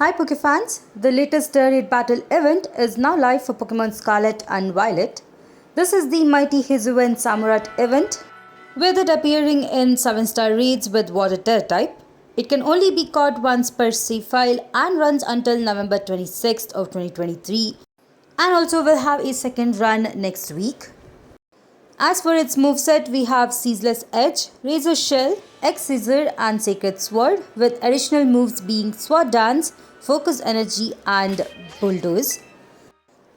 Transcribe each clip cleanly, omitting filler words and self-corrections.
Hi Pokefans, the latest Raid Battle event is now live for Pokemon Scarlet and Violet. This is the mighty Hisuian Samurott event, with it appearing in 7-star raids with Water Tera type. It can only be caught once per save file and runs until November 26th of 2023 and also will have a second run next week. As for its moveset, we have Ceaseless Edge, Razor Shell, X-Scissor and Sacred Sword, with additional moves being Sword Dance, Focus Energy and Bulldoze.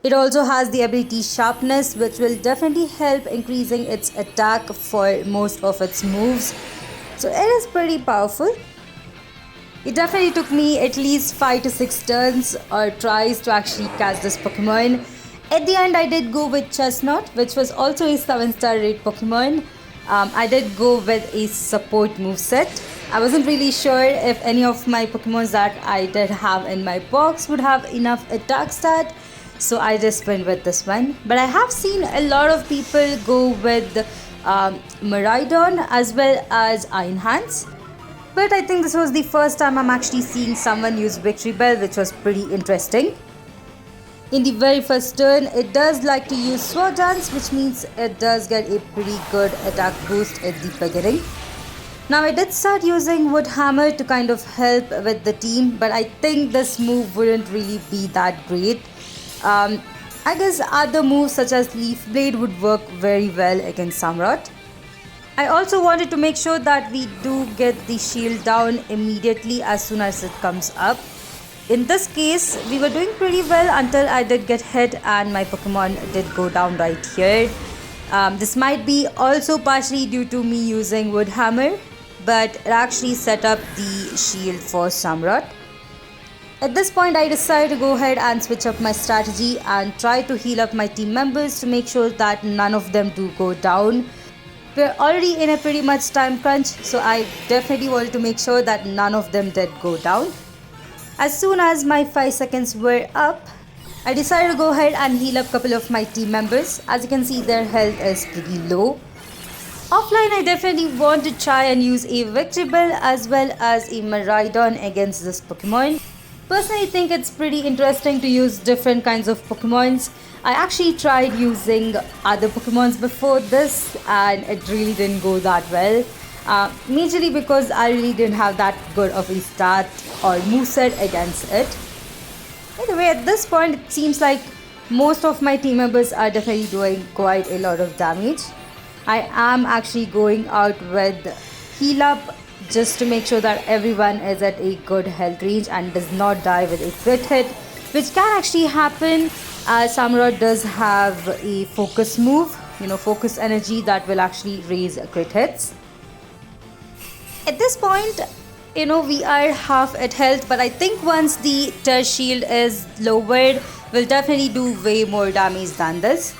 It also has the ability Sharpness, which will definitely help increasing its attack for most of its moves. So it is pretty powerful. It definitely took me at least 5 to 6 turns or tries to actually catch this Pokemon. At the end, I did go with Chestnut, which was also a 7-star raid Pokemon. I did go with a support moveset. I wasn't really sure if any of my Pokemons that I did have in my box would have enough attack stat, so I just went with this one. But I have seen a lot of people go with Miraidon as well as Iron Hands. But I think this was the first time I'm actually seeing someone use Victory Bell, which was pretty interesting. In the very first turn, it does like to use Sword Dance, which means it does get a pretty good attack boost at the beginning. Now I did start using Wood Hammer to kind of help with the team, but I think this move wouldn't really be that great. I guess other moves such as Leaf Blade would work very well against Samurott. I also wanted to make sure that we do get the shield down immediately as soon as it comes up. In this case, we were doing pretty well until I did get hit and my Pokemon did go down right here. This might be also partially due to me using Wood Hammer, but it actually set up the shield for Samurott. At this point, I decided to go ahead and switch up my strategy and try to heal up my team members to make sure that none of them do go down. We're already in a pretty much time crunch, so I definitely wanted to make sure that none of them did go down. As soon as my 5 seconds were up, I decided to go ahead and heal up a couple of my team members. As you can see, their health is pretty low. Offline, I definitely want to try and use a Victory Bell as well as a Miraidon against this Pokemon. Personally, I think it's pretty interesting to use different kinds of Pokemons. I actually tried using other Pokemons before this and it really didn't go that well. Majorly because I really didn't have that good of a start or moveset against it. Anyway, at this point it seems like most of my team members are definitely doing quite a lot of damage. I am actually going out with Heal Up just to make sure that everyone is at a good health range and does not die with a crit hit, which can actually happen as Samurott does have a focus move, focus energy that will actually raise crit hits. At this point, we are half at health, but I think once the Tera shield is lowered, we'll definitely do way more damage than this.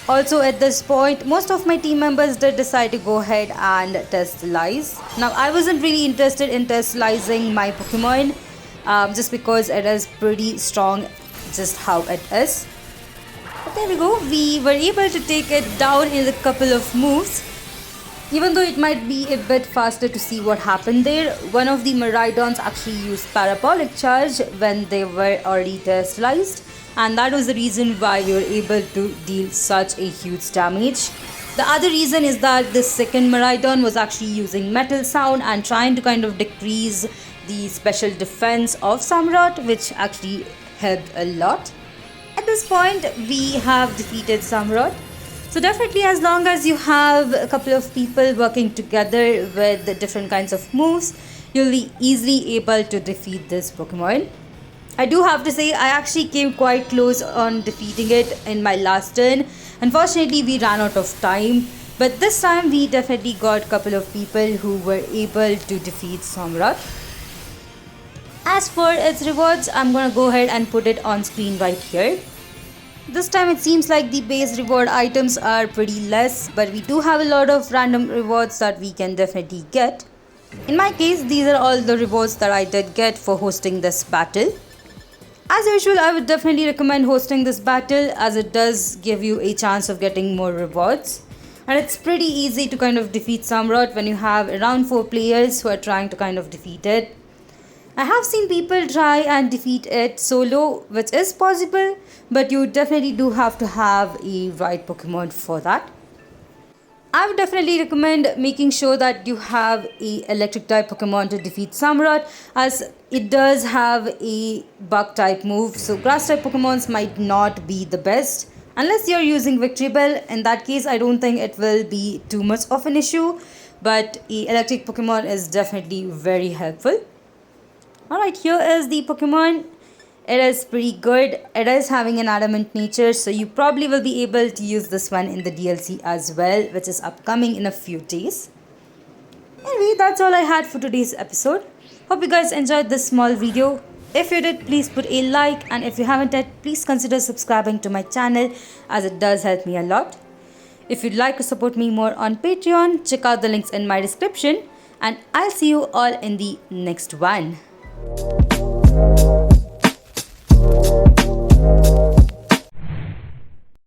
Also at this point, most of my team members did decide to go ahead and testalize. Now I wasn't really interested in testalizing my Pokemon just because it is pretty strong just how it is. But there we go, we were able to take it down in a couple of moves. Even though it might be a bit faster to see what happened there, one of the Miraidons actually used Parabolic Charge when they were already testalized, and that was the reason why we were able to deal such a huge damage. The other reason is that the second Miraidon was actually using Metal Sound and trying to kind of decrease the special defense of Samurott, which actually helped a lot. At this point, we have defeated Samurott. So definitely, as long as you have a couple of people working together with different kinds of moves, you'll be easily able to defeat this Pokemon. I do have to say, I actually came quite close on defeating it in my last turn. Unfortunately, we ran out of time, but this time we definitely got a couple of people who were able to defeat Samurott. As for its rewards, I'm gonna go ahead and put it on screen right here. This time it seems like the base reward items are pretty less, but we do have a lot of random rewards that we can definitely get. In my case, these are all the rewards that I did get for hosting this battle. As usual, I would definitely recommend hosting this battle as it does give you a chance of getting more rewards. And it's pretty easy to kind of defeat Samurott when you have around 4 players who are trying to kind of defeat it. I have seen people try and defeat it solo, which is possible, but you definitely do have to have a right Pokemon for that. I would definitely recommend making sure that you have a electric type Pokemon to defeat Samurott, as it does have a bug type move, so grass type Pokemons might not be the best. Unless you're using Victory Bell, in that case I don't think it will be too much of an issue, but a electric Pokemon is definitely very helpful. Alright, here is the Pokemon. It is pretty good. It is having an adamant nature, so you probably will be able to use this one in the DLC as well, which is upcoming in a few days. Anyway, that's all I had for today's episode. Hope you guys enjoyed this small video. If you did, please put a like, and if you haven't yet, please consider subscribing to my channel, as it does help me a lot. If you'd like to support me more on Patreon, check out the links in my description, and I'll see you all in the next one.